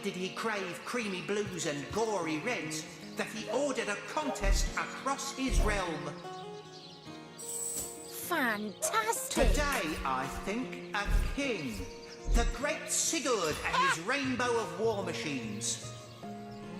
Did he crave creamy blues and gory reds that he ordered a contest across his realm. Fantastic! Today, I think, a king. The great Sigurd and his rainbow of war machines.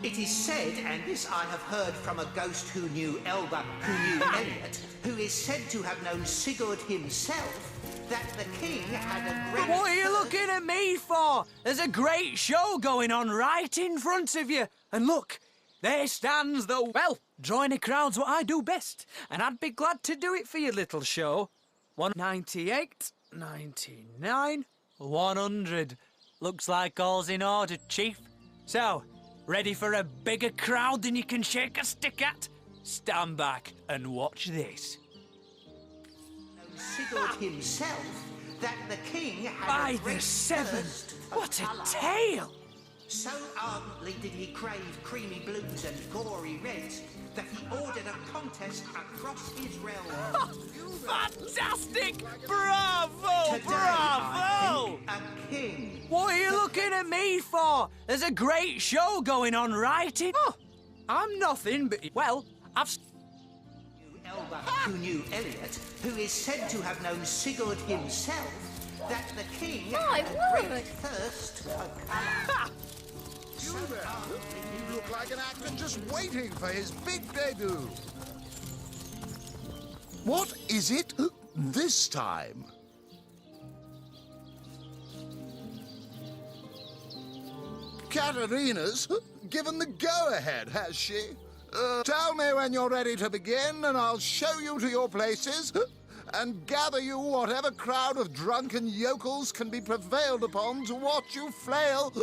It is said, and this I have heard from a ghost who knew Elba, who knew Elliot, who is said to have known Sigurd himself, that the king had a great... What are you looking at me for? There's a great show going on right in front of you. And look, there stands the... Well, drawing a crowd's what I do best. And I'd be glad to do it for your little show. 198, 99, 100. Looks like all's in order, Chief. So, ready for a bigger crowd than you can shake a stick at? Stand back and watch this. Sigurd himself, that the king had By a the great seven! thirst for What a colour. tale! So ardently did he crave creamy blues and gory reds that he ordered a contest across his realm. Fantastic! Bravo! Today, Bravo! I think, a king. What are you looking at me for? There's a great show going on right in... Oh, I'm nothing but... Well, I've... Elba, who knew Elliot, who is said to have known Sigurd himself, that the king My had a word. great thirst for colour. You there? You look like an actor just waiting for his big debut. What is it this time? Katarina's given the go-ahead, has she? Tell me when you're ready to begin, and I'll show you to your places and gather you whatever crowd of drunken yokels can be prevailed upon to watch you flail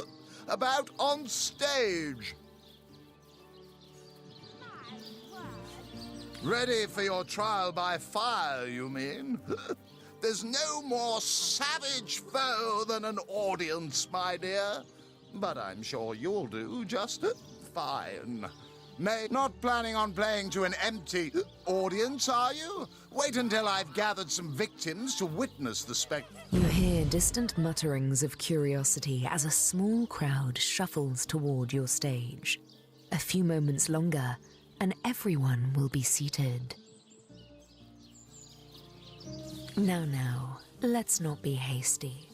about on stage. Ready for your trial by fire, you mean? There's no more savage foe than an audience, my dear. But I'm sure you'll do just fine. Not planning on playing to an empty audience, are you? Wait until I've gathered some victims to witness the spectacle. You hear distant mutterings of curiosity as a small crowd shuffles toward your stage. A few moments longer, and everyone will be seated. Now, let's not be hasty.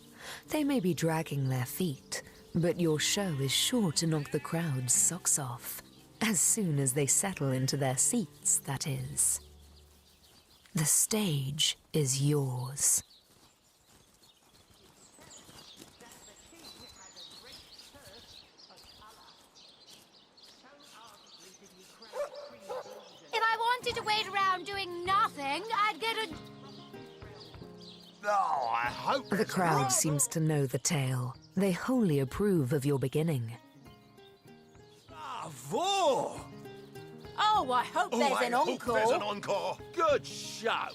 They may be dragging their feet, but your show is sure to knock the crowd's socks off. As soon as they settle into their seats, that is. The stage is yours. If I wanted to wait around doing nothing, I'd get a... Oh, I hope The crowd seems to know the tale. They wholly approve of your beginning. Bravo! Oh, I hope there's an encore. There's an encore. Good show!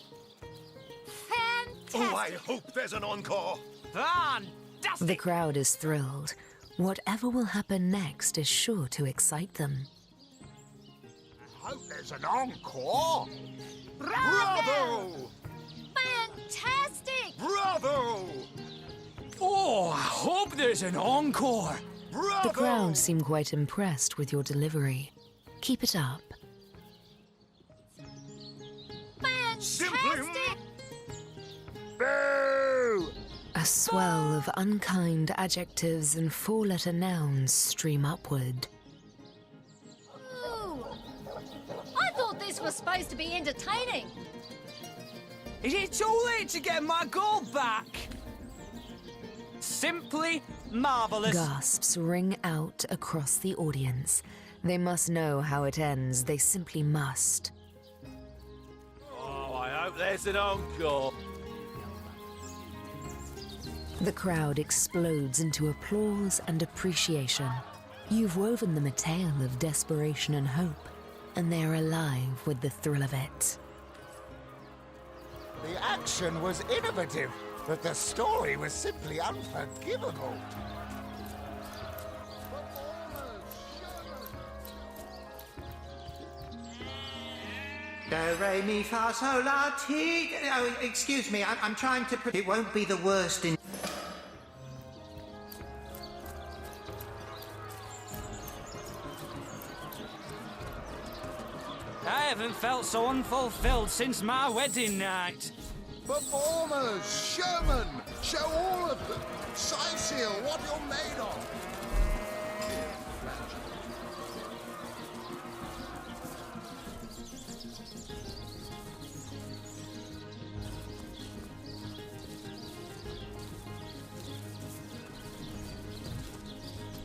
Fantastic. Oh, I hope there's an encore. Fantastic! The crowd is thrilled. Whatever will happen next is sure to excite them. I hope there's an encore. Bravo! Fantastic. Bravo! Oh, I hope there's an encore! Bravo! The crowd seem quite impressed with your delivery. Keep it up. Fantastic. Boo! A swell of unkind adjectives and four-letter nouns stream upward. Ooh. I thought this was supposed to be entertaining. Is it too late to get my gold back? Simply marvelous. Gasps ring out across the audience. They must know how it ends. They simply must. Oh, I hope there's an encore. The crowd explodes into applause and appreciation. You've woven them a tale of desperation and hope, and they are alive with the thrill of it. The action was innovative, but the story was simply unforgivable. Do, re, mi, fa, sol, la, ti. Oh, excuse me, I'm trying to... It won't be the worst in... haven't felt so unfulfilled since my wedding night. Performers, showmen, show all of them. Seal what you're made of.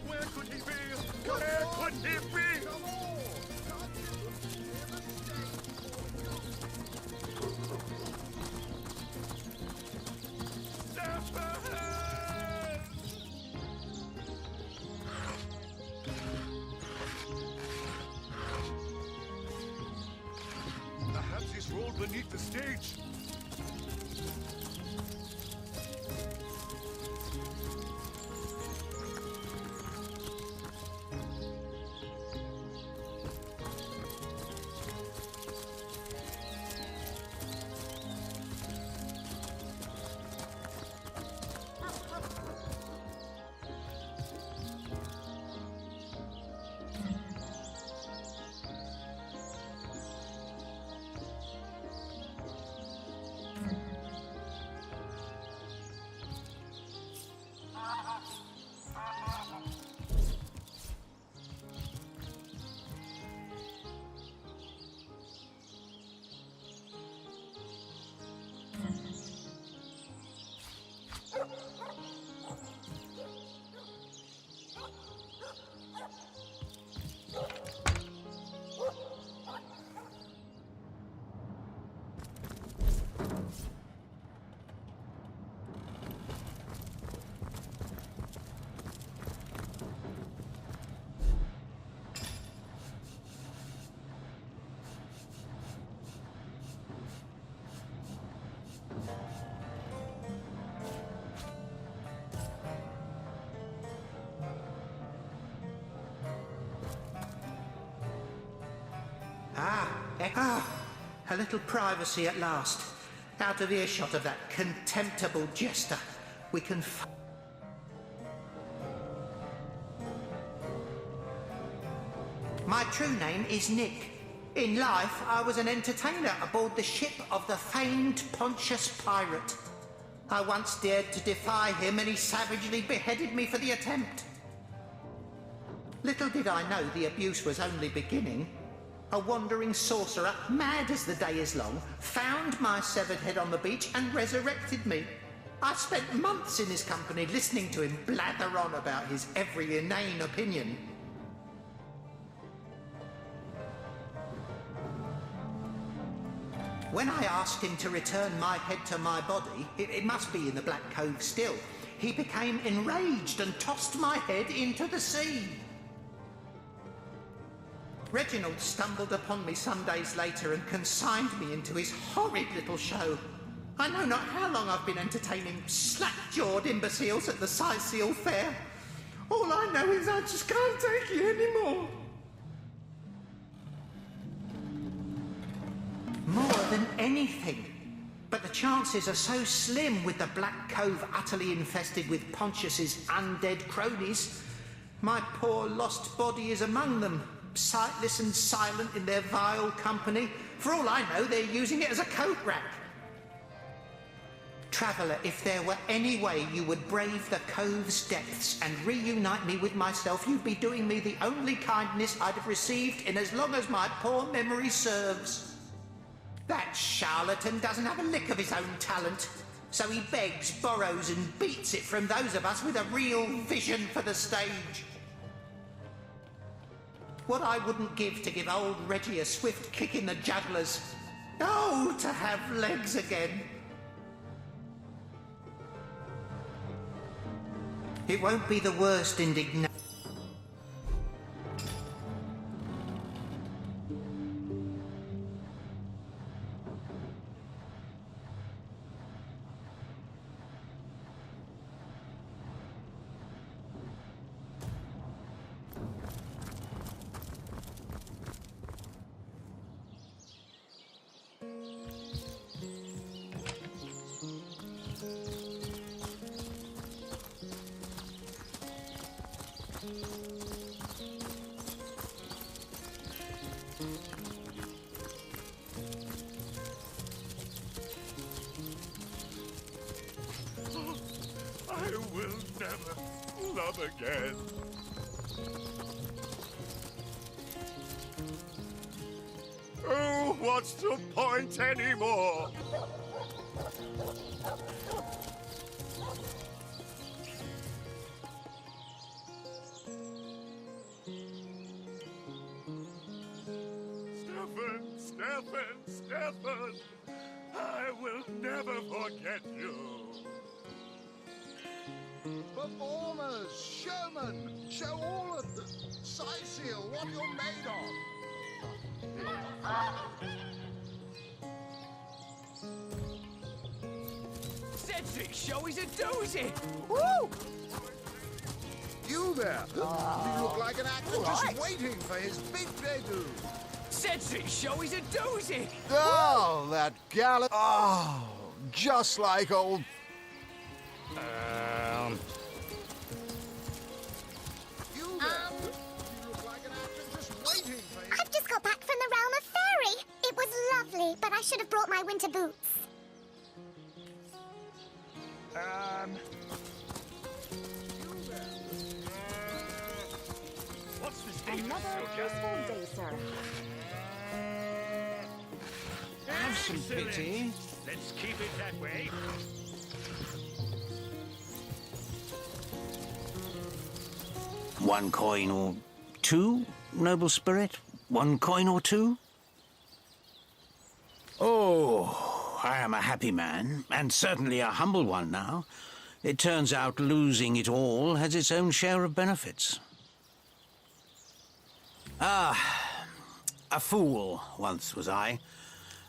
Where could he be? Where could he be? Perhaps he's rolled beneath the stage. A little privacy at last. Out of earshot of that contemptible jester. We can My true name is Nick. In life, I was an entertainer aboard the ship of the famed Pontius Pirate. I once dared to defy him and he savagely beheaded me for the attempt. Little did I know the abuse was only beginning. A wandering sorcerer, mad as the day is long, found my severed head on the beach and resurrected me. I spent months in his company listening to him blather on about his every inane opinion. When I asked him to return my head to my body, it must be in the Black Cove still, he became enraged and tossed my head into the sea. Reginald stumbled upon me some days later and consigned me into his horrid little show. I know not how long I've been entertaining slack-jawed imbeciles at the Seal Fair. All I know is I just can't take it anymore. More than anything. But the chances are so slim with the Black Cove utterly infested with Pontius's undead cronies. My poor lost body is among them. Sightless and silent in their vile company. For all I know, they're using it as a coat rack. Traveller, if there were any way you would brave the cove's depths and reunite me with myself, you'd be doing me the only kindness I'd have received in as long as my poor memory serves. That charlatan doesn't have a lick of his own talent, so he begs, borrows and beats it from those of us with a real vision for the stage. What I wouldn't give to give old Reggie a swift kick in the jugglers. Oh, to have legs again. It won't be the worst indignation. come again. Oh, what's the point anymore? Stefan, I will never forget you. Performers, showmen, show all of them. Seal what you're made of. Cedric's show is a doozy! Woo! You there! You look like an actor just waiting for his big debut. Cedric's show is a doozy! Oh, that gallop! Oh, just like old... You there! You look like an actor just waiting for his... I've just got back from the realm of fairy. It was lovely, but I should have brought my winter boots. What's the status, Another soldier? peaceful day, sir. Have some pity. Let's keep it that way. One coin or two, noble spirit? One coin or two? Oh, I am a happy man, and certainly a humble one now. It turns out losing it all has its own share of benefits. Ah, a fool once was I,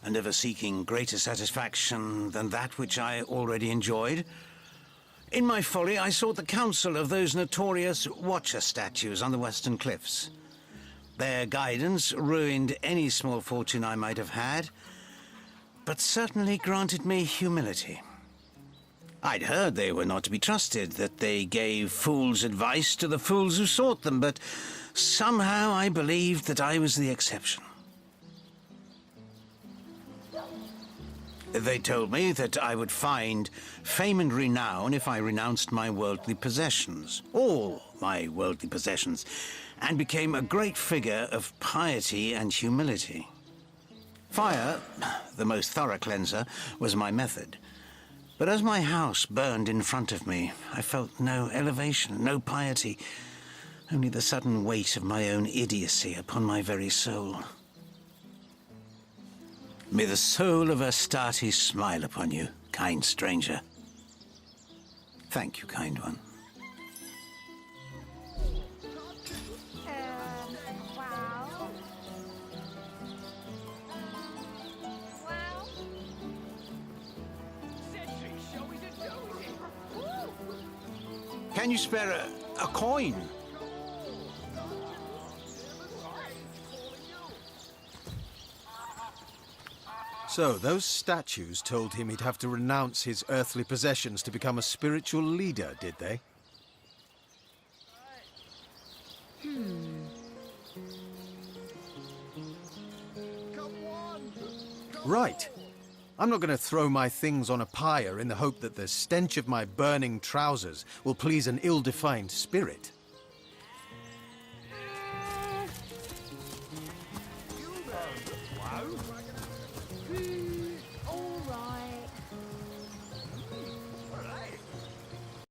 and ever seeking greater satisfaction than that which I already enjoyed. In my folly, I sought the counsel of those notorious Watcher statues on the western cliffs. Their guidance ruined any small fortune I might have had, but certainly granted me humility. I'd heard they were not to be trusted, that they gave fools' advice to the fools who sought them, but somehow I believed that I was the exception. They told me that I would find fame and renown if I renounced my worldly possessions, all my worldly possessions, and became a great figure of piety and humility. Fire, the most thorough cleanser, was my method. But as my house burned in front of me, I felt no elevation, no piety, only the sudden weight of my own idiocy upon my very soul. May the soul of Astarte smile upon you, kind stranger. Thank you, kind one. Wow. Wow. Cedric's show is a doozy! Can you spare a coin? So, those statues told him he'd have to renounce his earthly possessions to become a spiritual leader, did they? Right. I'm not going to throw my things on a pyre in the hope that the stench of my burning trousers will please an ill-defined spirit.